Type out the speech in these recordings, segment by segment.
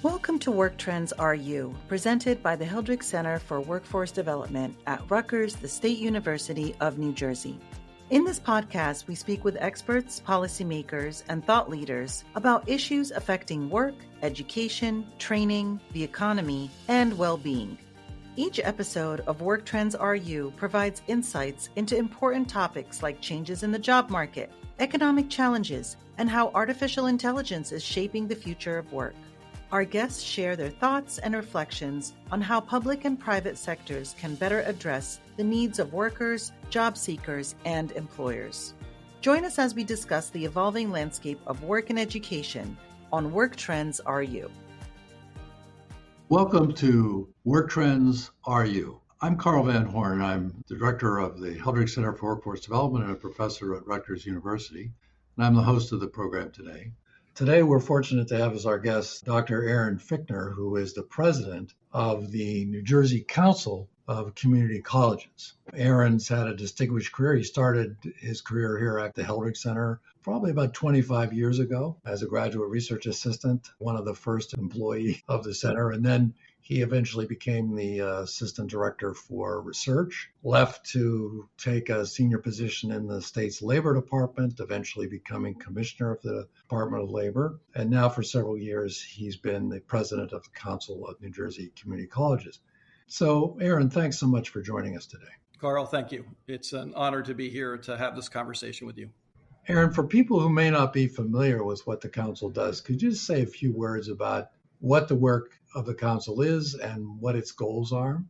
Welcome to Work Trends RU, presented by the Hildreth Center for Workforce Development at Rutgers, the State University of New Jersey. In this podcast, we speak with experts, policymakers, and thought leaders about issues affecting work, education, training, the economy, and well-being. Each episode of Work Trends RU provides insights into important topics like changes in the job market, economic challenges, and how artificial intelligence is shaping the future of work. Our guests share their thoughts and reflections on how public and private sectors can better address the needs of workers, job seekers, and employers. Join us as we discuss the evolving landscape of work and education on Work Trends RU. Welcome to Work Trends RU. I'm Carl Van Horn. I'm the director of the Hildreth Center for Workforce Development and a professor at Rutgers University, and I'm the host of the program today. Today, we're fortunate to have as our guest Dr. Fichtner, who is the president of the New Jersey Council of Community Colleges. Aaron's had a distinguished career. He started his career here at the Hildreth Center probably about 25 years ago as a graduate research assistant, one of the first employees of the center, and then he eventually became the assistant director for research, left to take a senior position in the state's labor department, eventually becoming commissioner of the Department of Labor. And now for several years, he's been the president of the Council of New Jersey Community Colleges. So, Aaron, thanks so much for joining us today. Carl, thank you. It's an honor to be here to have this conversation with you. Aaron, for people who may not be familiar with what the council does, could you just say a few words about what the work of the council is and what its goals are?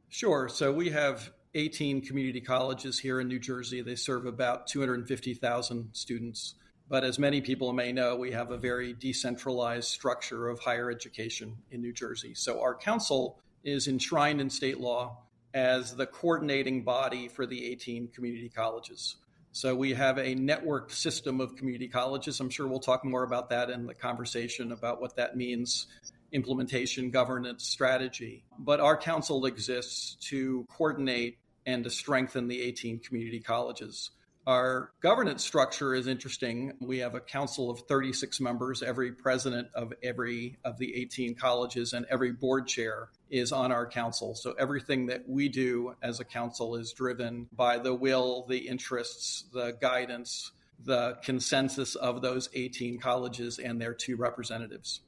Sure. So we have 18 community colleges here in New Jersey. They serve about 250,000 students. But as many people may know, we have a very decentralized structure of higher education in New Jersey. So our council is enshrined in state law as the coordinating body for the 18 community colleges. So we have a networked system of community colleges. I'm sure we'll talk more about that in the conversation about what that means, implementation, governance, strategy. But our council exists to coordinate and to strengthen the 18 community colleges. Our governance structure is interesting. We have a council of 36 members. Every president of every of the 18 colleges and every board chair is on our council. So everything that we do as a council is driven by the will, the interests, the guidance, the consensus of those 18 colleges and their two representatives.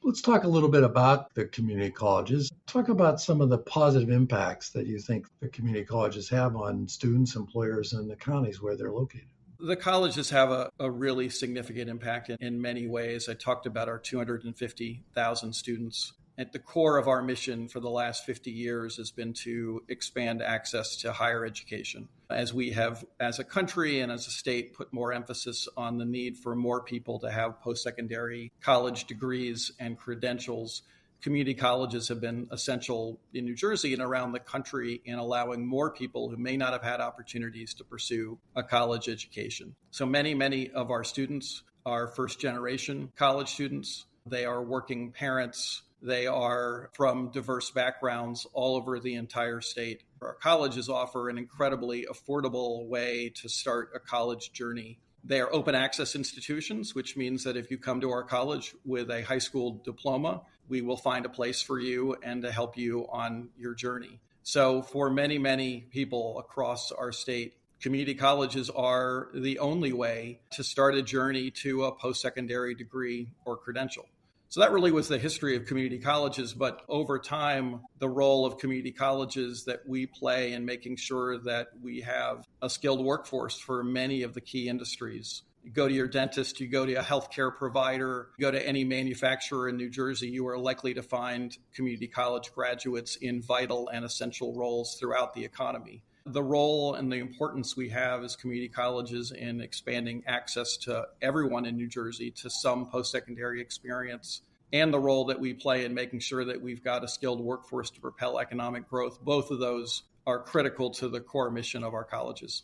Let's talk a little bit about the community colleges. Talk about some of the positive impacts that you think the community colleges have on students, employers, and the counties where they're located. The colleges have a really significant impact in many ways. I talked about our 250,000 students. At the core of our mission for the last 50 years has been to expand access to higher education. As we have, as a country and as a state, put more emphasis on the need for more people to have post-secondary college degrees and credentials, community colleges have been essential in New Jersey and around the country in allowing more people who may not have had opportunities to pursue a college education. So many of our students are first-generation college students. They are working parents. They are from diverse backgrounds all over the entire state. Our colleges offer an incredibly affordable way to start a college journey. They are open access institutions, which means that if you come to our college with a high school diploma, we will find a place for you and to help you on your journey. So for many people across our state, community colleges are the only way to start a journey to a post-secondary degree or credential. So that really was the history of community colleges. But over time, the role of community colleges that we play in making sure that we have a skilled workforce for many of the key industries. You go to your dentist, you go to a healthcare provider, you go to any manufacturer in New Jersey, you are likely to find community college graduates in vital and essential roles throughout the economy. The role and the importance we have as community colleges in expanding access to everyone in New Jersey to some post-secondary experience, and the role that we play in making sure that we've got a skilled workforce to propel economic growth, both of those are critical to the core mission of our colleges.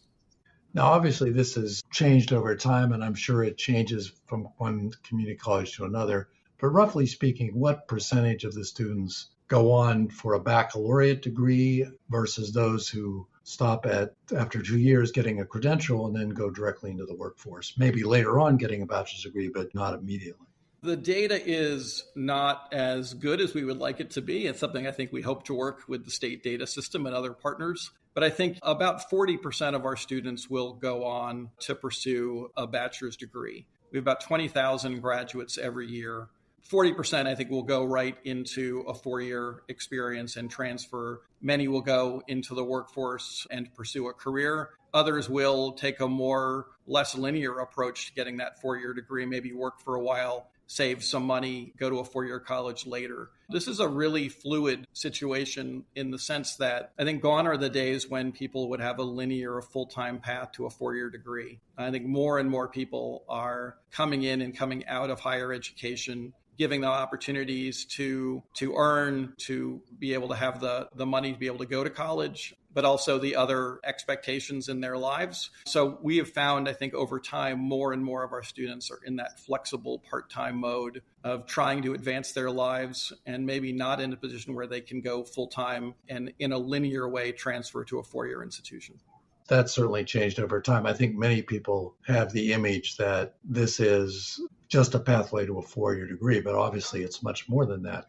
Now, obviously, this has changed over time, and I'm sure it changes from one community college to another. But roughly speaking, what percentage of the students go on for a baccalaureate degree versus those who stop at, after 2 years, getting a credential and then go directly into the workforce, maybe later on getting a bachelor's degree, but not immediately? The data is not as good as we would like it to be. It's something I think we hope to work with the state data system and other partners. But I think about 40% of our students will go on to pursue a bachelor's degree. We have about 20,000 graduates every year. 40%, I think, will go right into a four-year experience and transfer. Many will go into the workforce and pursue a career. Others will take a less linear approach to getting that four-year degree, maybe work for a while, save some money, go to a four-year college later. This is a really fluid situation in the sense that I think gone are the days when people would have a linear, full-time path to a four-year degree. I think more and more people are coming in and coming out of higher education, giving them opportunities to earn, to be able to have the money to be able to go to college, but also the other expectations in their lives. So we have found, I think, over time, more and more of our students are in that flexible part-time mode of trying to advance their lives and maybe not in a position where they can go full-time and in a linear way transfer to a four-year institution. That's certainly changed over time. I think many people have the image that this is just a pathway to a four-year degree, but obviously it's much more than that.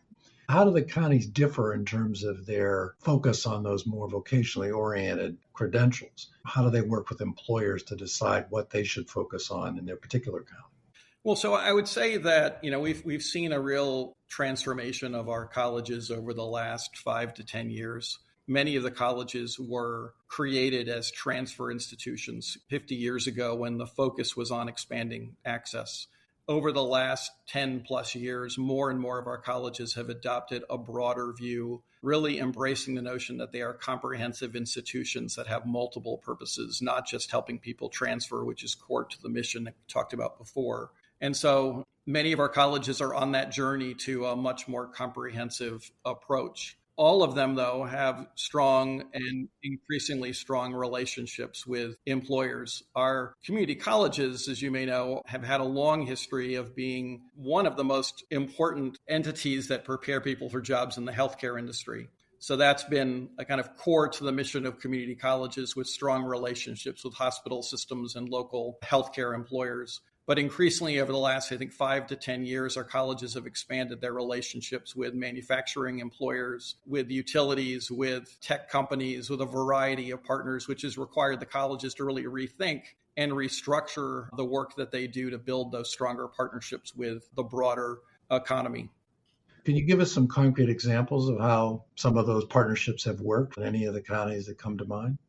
How do the counties differ in terms of their focus on those more vocationally oriented credentials? How do they work with employers to decide what they should focus on in their particular county? Well, so I would say that, we've seen a real transformation of our colleges over the last 5 to 10 years. Many of the colleges were created as transfer institutions 50 years ago when the focus was on expanding access. Over the last 10 plus years, more and more of our colleges have adopted a broader view, really embracing the notion that they are comprehensive institutions that have multiple purposes, not just helping people transfer, which is core to the mission that we talked about before. And so many of our colleges are on that journey to a much more comprehensive approach. All of them, though, have strong and increasingly strong relationships with employers. Our community colleges, as you may know, have had a long history of being one of the most important entities that prepare people for jobs in the healthcare industry. So that's been a kind of core to the mission of community colleges, with strong relationships with hospital systems and local healthcare employers. But increasingly over the last, 5 to 10 years, our colleges have expanded their relationships with manufacturing employers, with utilities, with tech companies, with a variety of partners, which has required the colleges to really rethink and restructure the work that they do to build those stronger partnerships with the broader economy. Can you give us some concrete examples of how some of those partnerships have worked in any of the counties that come to mind?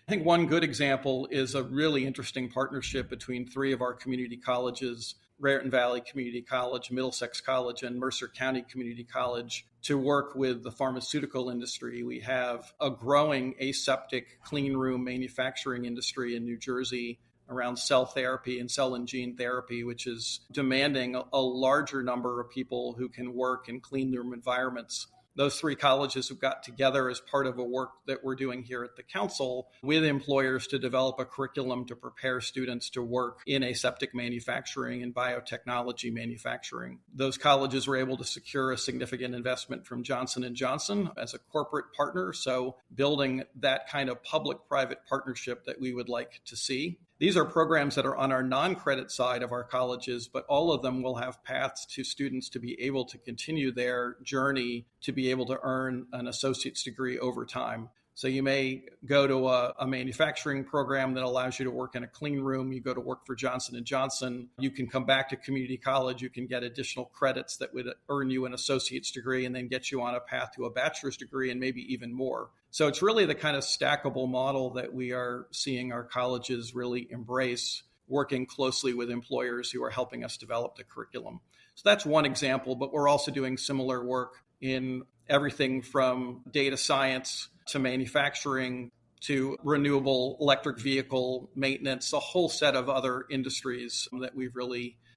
I think one good example is a really interesting partnership between three of our community colleges, Raritan Valley Community College, Middlesex College, and Mercer County Community College, to work with the pharmaceutical industry. We have a growing aseptic clean room manufacturing industry in New Jersey around cell therapy and cell and gene therapy, which is demanding a larger number of people who can work in clean room environments. Those three colleges have got together as part of a work that we're doing here at the council with employers to develop a curriculum to prepare students to work in aseptic manufacturing and biotechnology manufacturing. Those colleges were able to secure a significant investment from Johnson & Johnson as a corporate partner, so building that kind of public-private partnership that we would like to see. These are programs that are on our non-credit side of our colleges, but all of them will have paths to students to be able to continue their journey to be able to earn an associate's degree over time. So you may go to a manufacturing program that allows you to work in a clean room. You go to work for Johnson & Johnson. You can come back to community college. You can get additional credits that would earn you an associate's degree and then get you on a path to a bachelor's degree and maybe even more. So it's really the kind of stackable model that we are seeing our colleges really embrace, working closely with employers who are helping us develop the curriculum. So that's one example, but we're also doing similar work in everything from data science to manufacturing to renewable electric vehicle maintenance, a whole set of other industries that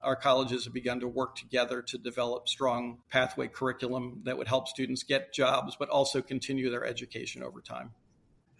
our colleges have begun to work together to develop strong pathway curriculum that would help students get jobs, but also continue their education over time.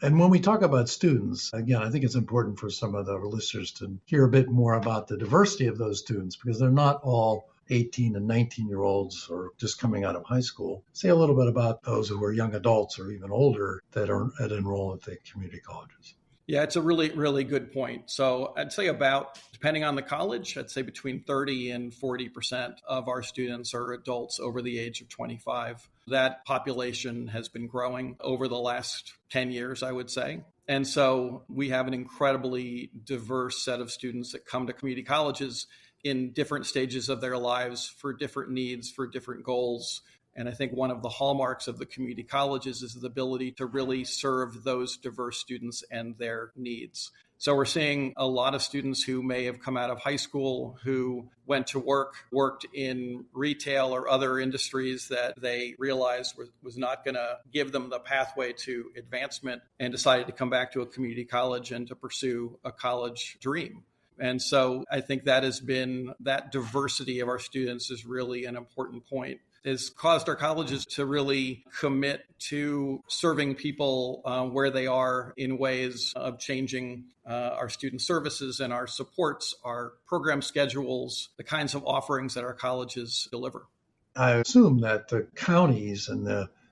And when we talk about students, again, I think it's important for some of the listeners to hear a bit more about the diversity of those students, because they're not all 18 and 19-year-olds or just coming out of high school. Say a little bit about those who are young adults or even older that are enroll at the community colleges. Yeah, it's a really, really good point. So I'd say about, depending on the college, I'd say between 30 and 40% of our students are adults over the age of 25. That population has been growing over the last 10 years, I would say. And so we have an incredibly diverse set of students that come to community colleges in different stages of their lives for different needs, for different goals. And I think one of the hallmarks of the community colleges is the ability to really serve those diverse students and their needs. So we're seeing a lot of students who may have come out of high school, who went to work, worked in retail or other industries that they realized was not going to give them the pathway to advancement, and decided to come back to a community college and to pursue a college dream. And so I think that diversity of our students is really an important point. Has caused our colleges to really commit to serving people where they are in ways of changing our student services and our supports, our program schedules, the kinds of offerings that our colleges deliver. I assume that the counties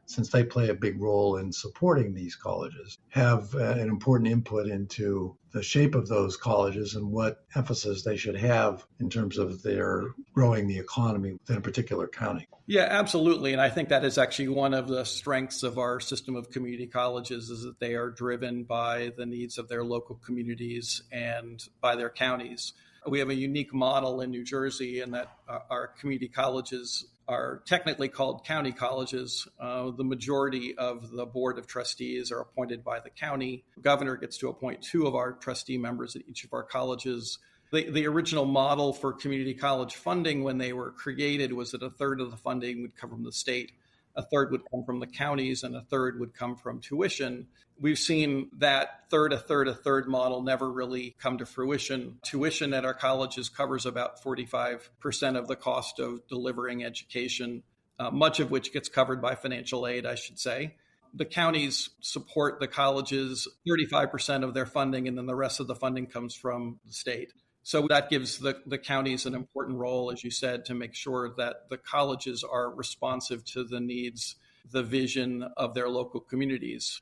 since they play a big role in supporting these colleges, have an important input into the shape of those colleges and what emphasis they should have in terms of their growing the economy within a particular county. Yeah, absolutely. And I think that is actually one of the strengths of our system of community colleges, is that they are driven by the needs of their local communities and by their counties. We have a unique model in New Jersey in that our community colleges are technically called county colleges. The majority of the board of trustees are appointed by the county. The governor gets to appoint 2 of our trustee members at each of our colleges. The original model for community college funding when they were created was that a third of the funding would come from the state, a third would come from the counties, and a third would come from tuition. We've seen that a third model never really come to fruition. Tuition at our colleges covers about 45% of the cost of delivering education, much of which gets covered by financial aid, I should say. The counties support the colleges 35% of their funding, and then the rest of the funding comes from the state. So that gives the counties an important role, as you said, to make sure that the colleges are responsive to the needs, the vision of their local communities.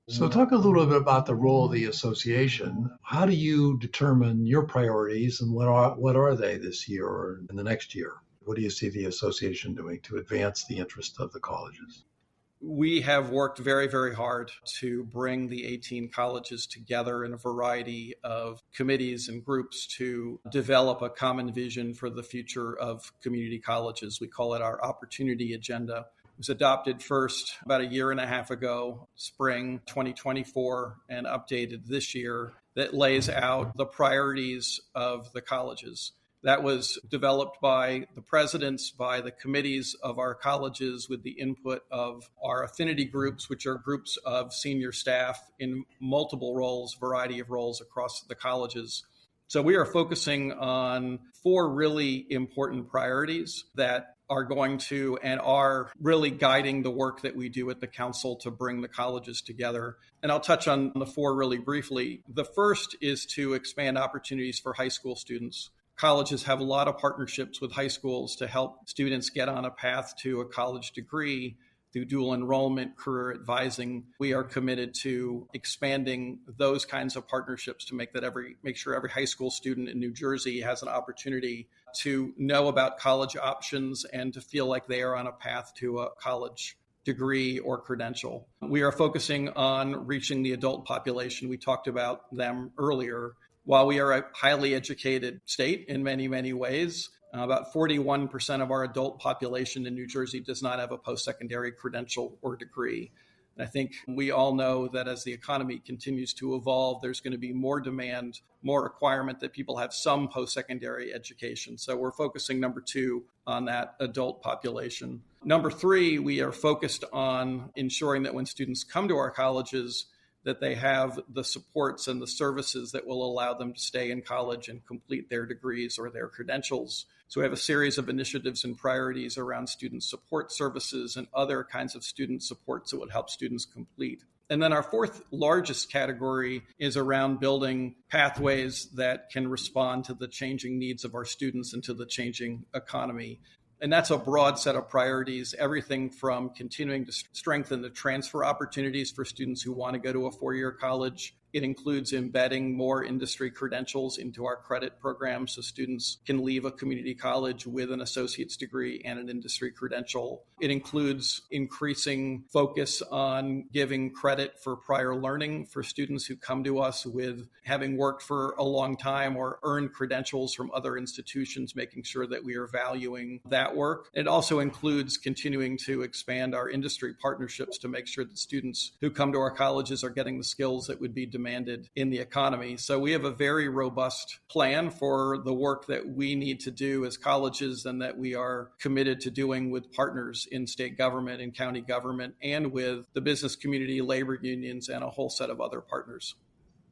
So talk a little bit about the role of the association. How do you determine your priorities, and what are they this year or in the next year? What do you see the association doing to advance the interest of the colleges? We have worked very, very hard to bring the 18 colleges together in a variety of committees and groups to develop a common vision for the future of community colleges. We call it our opportunity agenda. It was adopted first about a year and a half ago, spring 2024, and updated this year, that lays out the priorities of the colleges. That was developed by the presidents, by the committees of our colleges, with the input of our affinity groups, which are groups of senior staff in multiple roles, variety of roles across the colleges. So we are focusing on 4 really important priorities that are going to and are really guiding the work that we do at the council to bring the colleges together. And I'll touch on the 4 really briefly. The first is to expand opportunities for high school students. Colleges have a lot of partnerships with high schools to help students get on a path to a college degree through dual enrollment, career advising. We are committed to expanding those kinds of partnerships to make sure every high school student in New Jersey has an opportunity to know about college options and to feel like they are on a path to a college degree or credential. We are focusing on reaching the adult population. We talked about them earlier. While we are a highly educated state in many, many ways, about 41% of our adult population in New Jersey does not have a post-secondary credential or degree. And I think we all know that as the economy continues to evolve, there's going to be more demand, more requirement that people have some post-secondary education. So we're focusing, number 2, on that adult population. Number 3, we are focused on ensuring that when students come to our colleges, that they have the supports and the services that will allow them to stay in college and complete their degrees or their credentials. So we have a series of initiatives and priorities around student support services and other kinds of student supports that would help students complete. And then our 4th largest category is around building pathways that can respond to the changing needs of our students and to the changing economy. And that's a broad set of priorities, everything from continuing to strengthen the transfer opportunities for students who want to go to a 4-year college It includes embedding more industry credentials into our credit program so students can leave a community college with an associate's degree and an industry credential. It includes increasing focus on giving credit for prior learning for students who come to us with having worked for a long time or earned credentials from other institutions, making sure that we are valuing that work. It also includes continuing to expand our industry partnerships to make sure that students who come to our colleges are getting the skills that would be demanded in the economy. So we have a very robust plan for the work that we need to do as colleges and that we are committed to doing with partners in state government and county government and with the business community, labor unions, and a whole set of other partners.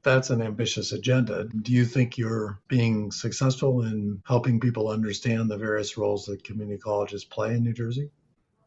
That's an ambitious agenda. Do you think you're being successful in helping people understand the various roles that community colleges play in New Jersey?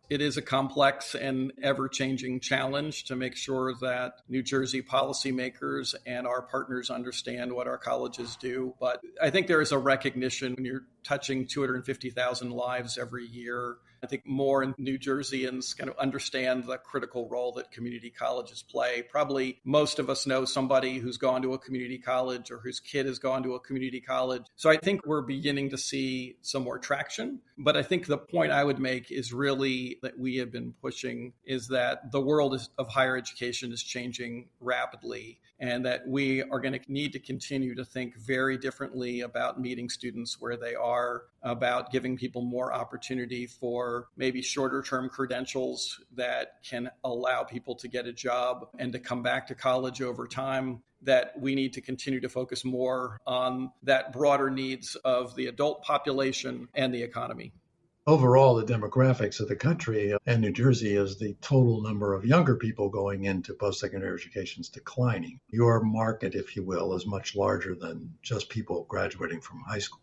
It is a complex and ever-changing challenge to make sure that New Jersey policymakers and our partners understand what our colleges do. But I think there is a recognition when you're touching 250,000 lives every year. I think more New Jerseyans kind of understand the critical role that community colleges play. Probably most of us know somebody who's gone to a community college or whose kid has gone to a community college. So I think we're beginning to see some more traction. But I think the point I would make is really that we have been pushing is that the world of higher education is changing rapidly and that we are going to need to continue to think very differently about meeting students where they are, about giving people more opportunity for maybe shorter term credentials that can allow people to get a job and to come back to college over time, that we need to continue to focus more on that broader needs of the adult population and the economy. Overall, the demographics of the country and New Jersey is the total number of younger people going into post-secondary education is declining. Your market, if you will, is much larger than just people graduating from high school.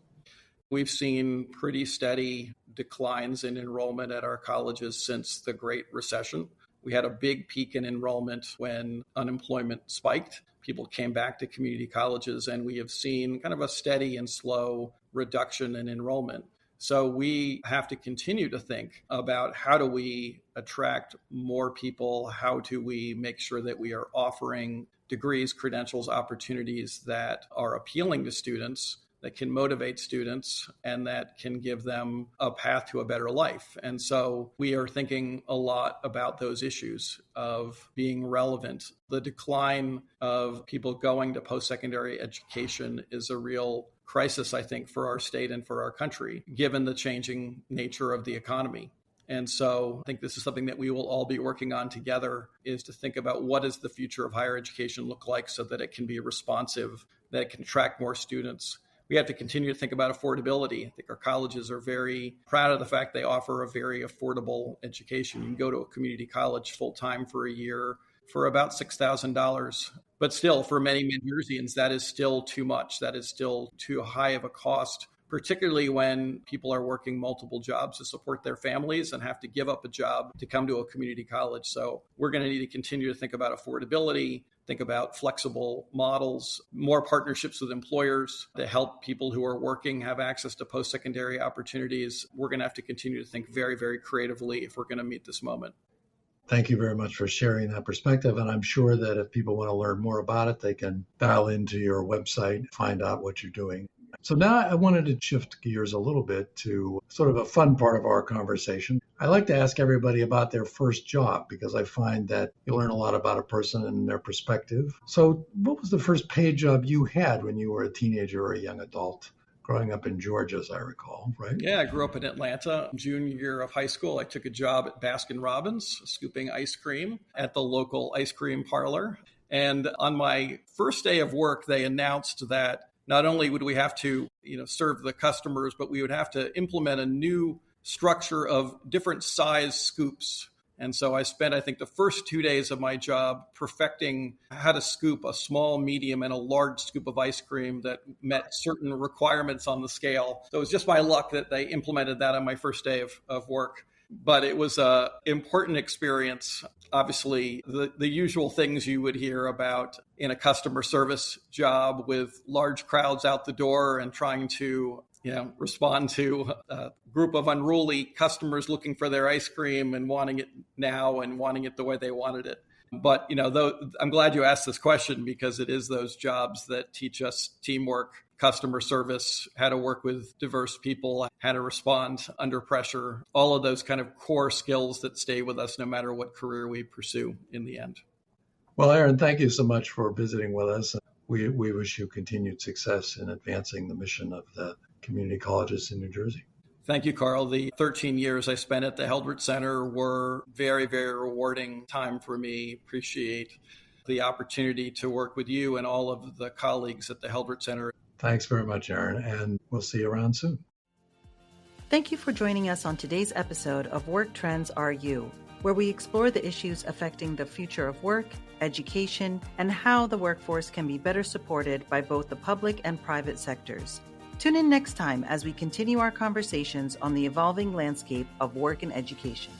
We've seen pretty steady declines in enrollment at our colleges since the Great Recession. We had a big peak in enrollment when unemployment spiked. People came back to community colleges, and we have seen kind of a steady and slow reduction in enrollment. So we have to continue to think about how do we attract more people? How do we make sure that we are offering degrees, credentials, opportunities that are appealing to students, that can motivate students, and that can give them a path to a better life. And so we are thinking a lot about those issues of being relevant. The decline of people going to post-secondary education is a real crisis, I think, for our state and for our country, given the changing nature of the economy. And so I think this is something that we will all be working on together, is to think about what does the future of higher education look like so that it can be responsive, that it can attract more students. We have to continue to think about affordability. I think our colleges are very proud of the fact they offer a very affordable education. You can go to a community college full-time for a year for about $6,000. But still, for many New Jerseyans, that is still too much. That is still too high of a cost, particularly when people are working multiple jobs to support their families and have to give up a job to come to a community college. So we're going to need to continue to think about affordability, think about flexible models, more partnerships with employers to help people who are working have access to post-secondary opportunities. We're going to have to continue to think very, very creatively if we're going to meet this moment. Thank you very much for sharing that perspective. And I'm sure that if people want to learn more about it, they can dial into your website, find out what you're doing. So now I wanted to shift gears a little bit to sort of a fun part of our conversation. I like to ask everybody about their first job because I find that you learn a lot about a person and their perspective. So what was the first paid job you had when you were a teenager or a young adult? Growing up in Georgia, as I recall, right? Yeah, I grew up in Atlanta. Junior year of high school, I took a job at Baskin-Robbins, scooping ice cream at the local ice cream parlor. And on my first day of work, they announced that not only would we have to, serve the customers, but we would have to implement a new structure of different size scoops. And so I spent, I think, the first 2 days of my job perfecting how to scoop a small, medium, and a large scoop of ice cream that met certain requirements on the scale. So it was just my luck that they implemented that on my first day of work. But it was an important experience. Obviously, the usual things you would hear about in a customer service job with large crowds out the door and trying to respond to a group of unruly customers looking for their ice cream and wanting it now and wanting it the way they wanted it. But, though I'm glad you asked this question because it is those jobs that teach us teamwork, customer service, how to work with diverse people, how to respond under pressure, all of those kind of core skills that stay with us no matter what career we pursue in the end. Well, Aaron, thank you so much for visiting with us. We wish you continued success in advancing the mission of the community colleges in New Jersey. Thank you, Carl. The 13 years I spent at the Heldrich Center were very, very rewarding time for me. Appreciate the opportunity to work with you and all of the colleagues at the Heldrich Center. Thanks very much, Aaron, and we'll see you around soon. Thank you for joining us on today's episode of Work Trends Are You, where we explore the issues affecting the future of work, education, and how the workforce can be better supported by both the public and private sectors. Tune in next time as we continue our conversations on the evolving landscape of work and education.